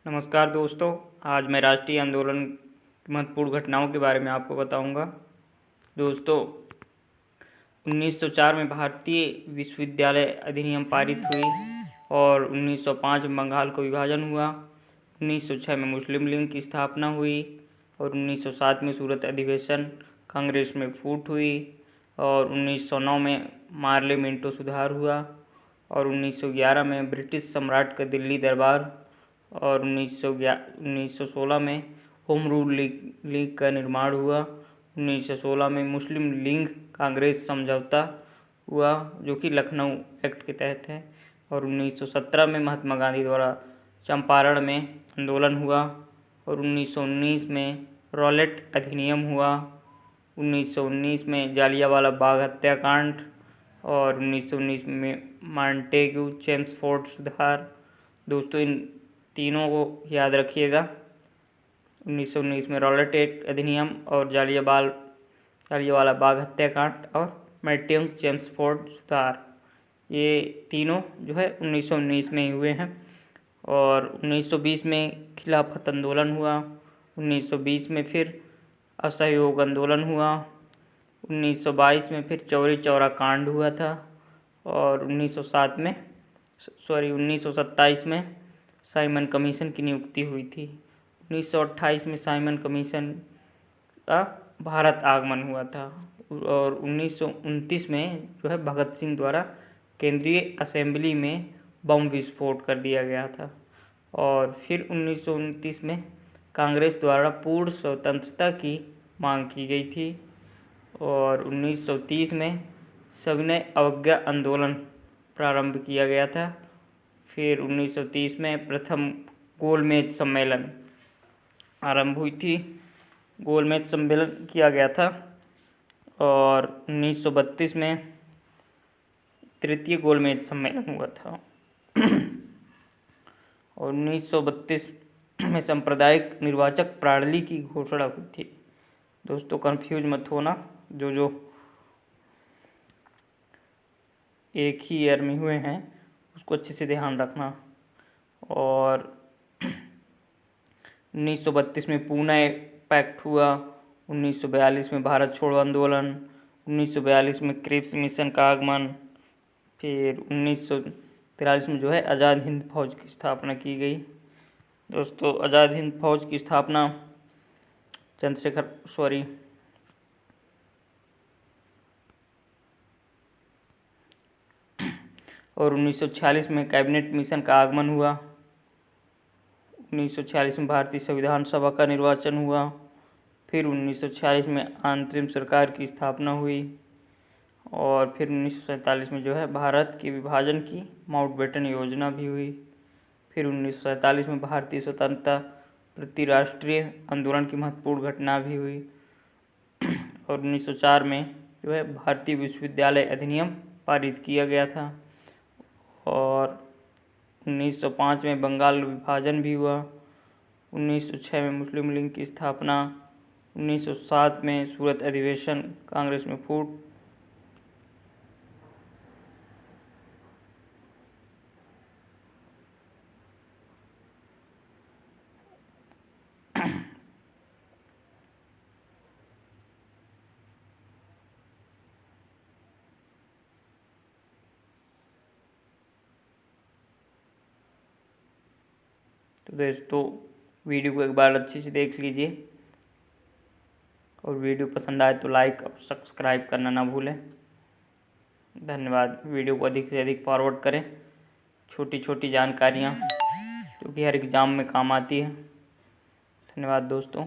नमस्कार दोस्तों, आज मैं राष्ट्रीय आंदोलन की महत्वपूर्ण घटनाओं के बारे में आपको बताऊंगा। दोस्तों, 1904 में भारतीय विश्वविद्यालय अधिनियम पारित हुई और 1905 में बंगाल को विभाजन हुआ। 1906 में मुस्लिम लीग की स्थापना हुई और 1907 में सूरत अधिवेशन कांग्रेस में फूट हुई और 1909 में पार्लियामेंटो सुधार हुआ और 1911 में ब्रिटिश सम्राट का दिल्ली दरबार और 1916 में होम रूल लीग का निर्माण हुआ। 1916 में मुस्लिम लीग कांग्रेस समझौता हुआ जो कि लखनऊ एक्ट के तहत है और 1917 में महात्मा गांधी द्वारा चंपारण में आंदोलन हुआ और 1919 में रॉलेट अधिनियम हुआ। 1919 में जालियांवाला बाग हत्याकांड और 1919 में मॉन्टेग्यू चेम्सफोर्ड सुधार। दोस्तों, इन तीनों को याद रखिएगा। 1919 में रॉलेट एक्ट अधिनियम और जालियांवाला बाग हत्याकांड और मॉन्टेग्यू चेम्सफोर्ड सुधार, ये तीनों जो है 1919 में ही हुए हैं। और 1920 में खिलाफत आंदोलन हुआ। 1920 में फिर असहयोग आंदोलन हुआ। 1922 में फिर चौरी चौरा कांड हुआ था और 1927 में साइमन कमीशन की नियुक्ति हुई थी। 1928 में साइमन कमीशन का भारत आगमन हुआ था और 1929 में जो है भगत सिंह द्वारा केंद्रीय असेंबली में बम विस्फोट कर दिया गया था। और फिर 1929 में कांग्रेस द्वारा पूर्ण स्वतंत्रता की मांग की गई थी और 1930 में सविनय अवज्ञा आंदोलन प्रारंभ किया गया था। फिर 1930 में प्रथम गोलमेज सम्मेलन आरंभ हुई थी, गोलमेज सम्मेलन किया गया था और 1932 में तृतीय गोलमेज सम्मेलन हुआ था और 1932 में सांप्रदायिक निर्वाचक प्रणाली की घोषणा हुई थी। दोस्तों, कंफ्यूज मत होना, जो एक ही ईयर में हुए हैं उसको अच्छे से ध्यान रखना। और 1932 में पूना पैक्ट हुआ। 1942 में भारत छोड़ो आंदोलन। 1942 में क्रिप्स मिशन का आगमन। फिर 1943 में जो है आज़ाद हिंद फौज की स्थापना की गई। दोस्तों, आज़ाद हिंद फौज की स्थापना और 1946 में कैबिनेट मिशन का आगमन हुआ। 1946 में भारतीय संविधान सभा का निर्वाचन हुआ। फिर 1946 में अंतरिम सरकार की स्थापना हुई और फिर 1947 में जो है भारत के विभाजन की माउंटबेटन योजना भी हुई। फिर 1947 में भारतीय स्वतंत्रता प्रति राष्ट्रीय आंदोलन की महत्वपूर्ण घटना भी हुई और 1904 में जो है भारतीय विश्वविद्यालय अधिनियम पारित किया गया था और 1905 में बंगाल विभाजन भी हुआ। 1906 में मुस्लिम लीग की स्थापना। 1907 में सूरत अधिवेशन कांग्रेस में फूट। तो दोस्तों, वीडियो को एक बार अच्छे से देख लीजिए और वीडियो पसंद आए तो लाइक और सब्सक्राइब करना ना भूलें। धन्यवाद। वीडियो को अधिक से अधिक फॉरवर्ड करें। छोटी छोटी जानकारियाँ जो कि हर एग्ज़ाम में काम आती है। धन्यवाद दोस्तों।